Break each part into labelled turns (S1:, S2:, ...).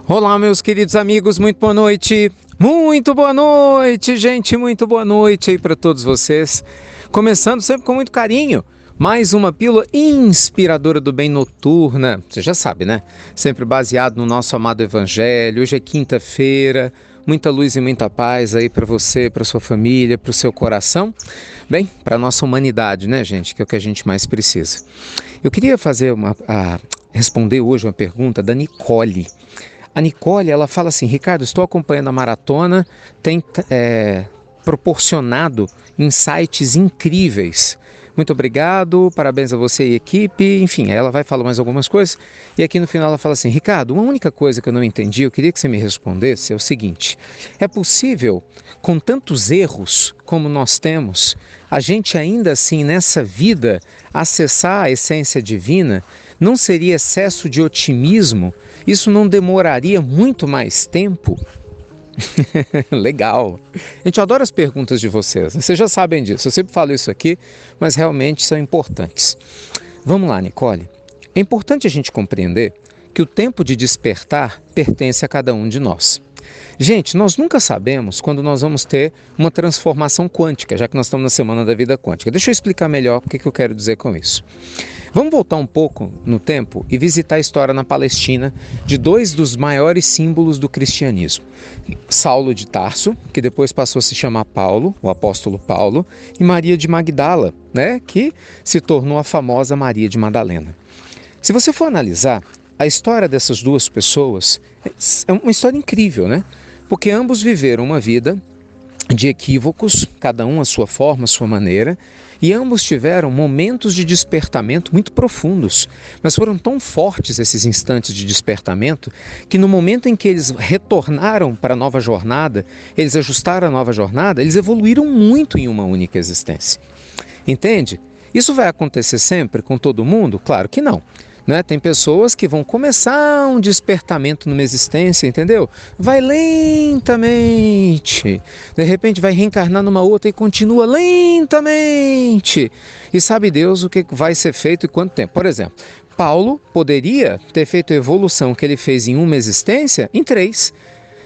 S1: Olá, meus queridos amigos, muito boa noite. Muito boa noite, gente, muito boa noite aí para todos vocês. Começando sempre com muito carinho, mais uma pílula inspiradora do bem noturna. Você já sabe, né? Sempre baseado no nosso amado evangelho. Hoje é quinta-feira, muita luz e muita paz aí para você, para sua família, para o seu coração. Bem, para a nossa humanidade, né, gente? Que é o que a gente mais precisa. Eu queria responder hoje uma pergunta da Nicole. A Nicole, ela fala assim: Ricardo, estou acompanhando a maratona, tem proporcionado insights incríveis. Muito obrigado, parabéns a você e a equipe. Enfim, ela vai falar mais algumas coisas. E aqui no final ela fala assim: Ricardo, uma única coisa que eu não entendi, eu queria que você me respondesse, é o seguinte: é possível, com tantos erros como nós temos, a gente ainda assim nessa vida acessar a essência divina? Não seria excesso de otimismo? Isso não demoraria muito mais tempo? Legal! A gente adora as perguntas de vocês, vocês já sabem disso, eu sempre falo isso aqui, mas realmente são importantes. Vamos lá, Nicole. É importante a gente compreender que o tempo de despertar pertence a cada um de nós. Gente, nós nunca sabemos quando nós vamos ter uma transformação quântica, já que nós estamos na Semana da Vida Quântica. Deixa eu explicar melhor o que eu quero dizer com isso. Vamos voltar um pouco no tempo e visitar a história na Palestina de dois dos maiores símbolos do cristianismo. Saulo de Tarso, que depois passou a se chamar Paulo, o apóstolo Paulo, e Maria de Magdala, que se tornou a famosa Maria de Madalena. Se você for analisar, a história dessas duas pessoas é uma história incrível, Porque ambos viveram uma vida de equívocos, cada um à sua forma, à sua maneira, e ambos tiveram momentos de despertamento muito profundos, mas foram tão fortes esses instantes de despertamento que no momento em que eles retornaram para a nova jornada, eles ajustaram a nova jornada, eles evoluíram muito em uma única existência. Entende? Isso vai acontecer sempre com todo mundo? Claro que não. Tem pessoas que vão começar um despertamento numa existência, entendeu? Vai lentamente, de repente vai reencarnar numa outra e continua lentamente. E sabe Deus o que vai ser feito e quanto tempo. Por exemplo, Paulo poderia ter feito a evolução que ele fez em uma existência em 3.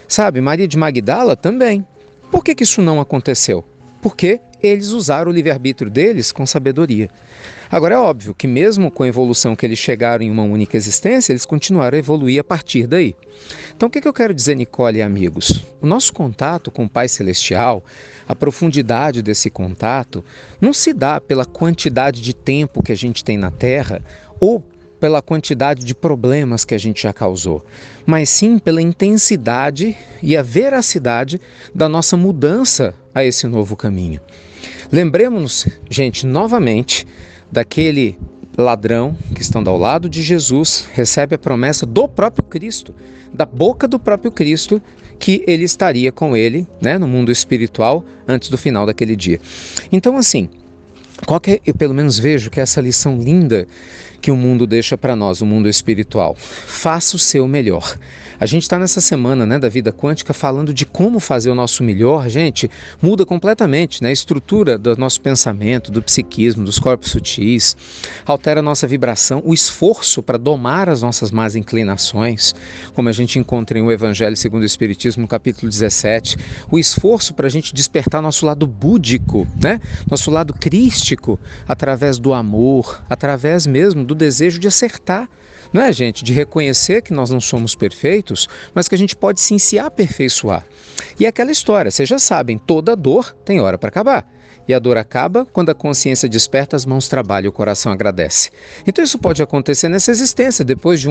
S1: Sabe, Maria de Magdala também. Por que isso não aconteceu? Porque eles usaram o livre-arbítrio deles com sabedoria. Agora é óbvio que mesmo com a evolução que eles chegaram em uma única existência, eles continuaram a evoluir a partir daí. Então o que eu quero dizer, Nicole e amigos? O nosso contato com o Pai Celestial, a profundidade desse contato, não se dá pela quantidade de tempo que a gente tem na Terra ou pela quantidade de problemas que a gente já causou, mas sim pela intensidade e a veracidade da nossa mudança a esse novo caminho. Lembremos-nos, gente, novamente, daquele ladrão que, estando ao lado de Jesus, recebe a promessa do próprio Cristo, da boca do próprio Cristo, que ele estaria com ele, no mundo espiritual, antes do final daquele dia. Então, assim, eu pelo menos vejo que essa lição linda que o mundo deixa para nós, o mundo espiritual: faça o seu melhor. A gente está nessa semana da vida quântica falando de como fazer o nosso melhor. Gente, muda completamente a estrutura do nosso pensamento, do psiquismo, dos corpos sutis, altera a nossa vibração, o esforço para domar as nossas más inclinações, como a gente encontra em o Evangelho segundo o Espiritismo, no capítulo 17, o esforço para a gente despertar nosso lado búdico, nosso lado crístico, através do amor, através mesmo do desejo de acertar, gente? De reconhecer que nós não somos perfeitos, mas que a gente pode sim se aperfeiçoar. E aquela história, vocês já sabem, toda dor tem hora para acabar. E a dor acaba quando a consciência desperta, as mãos trabalham e o coração agradece. Então isso pode acontecer nessa existência, depois de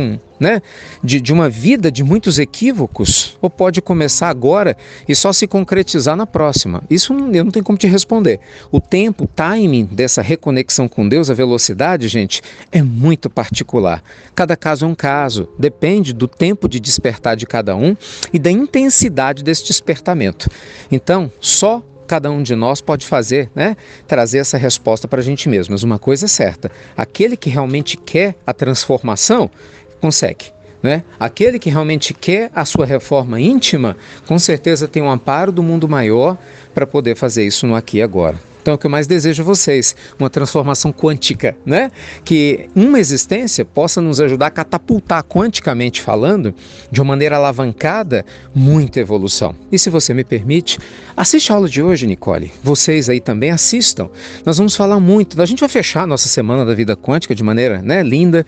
S1: uma vida de muitos equívocos, ou pode começar agora e só se concretizar na próxima. Isso eu não tenho como te responder. O tempo, o timing dessa reconexão com Deus, a velocidade, gente, é muito particular. Cada caso é um caso, depende do tempo de despertar de cada um e da intensidade desse despertamento. Então, só cada um de nós pode fazer, trazer essa resposta para a gente mesmo. Mas uma coisa é certa: aquele que realmente quer a transformação, consegue. Aquele que realmente quer a sua reforma íntima, com certeza tem um amparo do mundo maior para poder fazer isso no aqui e agora. Então o que eu mais desejo a vocês, uma transformação quântica, né? Que uma existência possa nos ajudar a catapultar, quanticamente falando, de uma maneira alavancada, muita evolução. E se você me permite, assiste a aula de hoje, Nicole. Vocês aí também assistam. Nós vamos falar muito, a gente vai fechar a nossa semana da vida quântica de maneira, né, linda,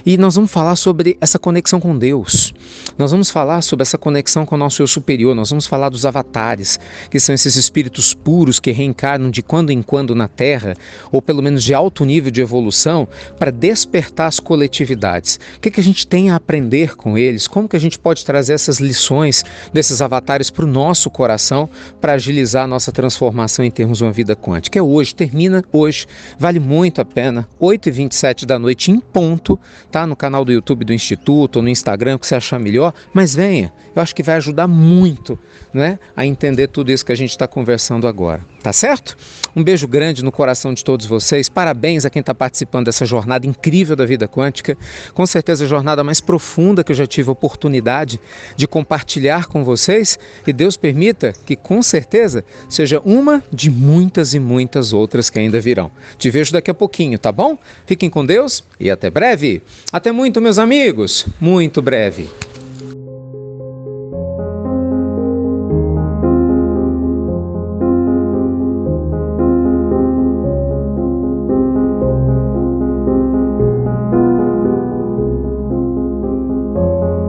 S1: e nós vamos falar sobre essa conexão com Deus. Nós vamos falar sobre essa conexão com o nosso eu superior, nós vamos falar dos avatares, que são esses espíritos puros que reencarnam de quando em quando na Terra, ou pelo menos de alto nível de evolução, para despertar as coletividades. O que a gente tem a aprender com eles? Como que a gente pode trazer essas lições desses avatares para o nosso coração, para agilizar a nossa transformação em termos de uma vida quântica? É hoje, termina hoje, vale muito a pena, 8h27 da noite em ponto, tá? No canal do YouTube do Instituto, ou no Instagram, que você achar melhor, mas venha, eu acho que vai ajudar muito, né, a entender tudo isso que a gente está conversando agora, tá certo? Um beijo grande no coração de todos vocês, parabéns a quem está participando dessa jornada incrível da vida quântica, com certeza a jornada mais profunda que eu já tive a oportunidade de compartilhar com vocês, e Deus permita que com certeza seja uma de muitas e muitas outras que ainda virão. Te vejo daqui a pouquinho, tá bom? Fiquem com Deus e até breve. Até muito, meus amigos, muito breve.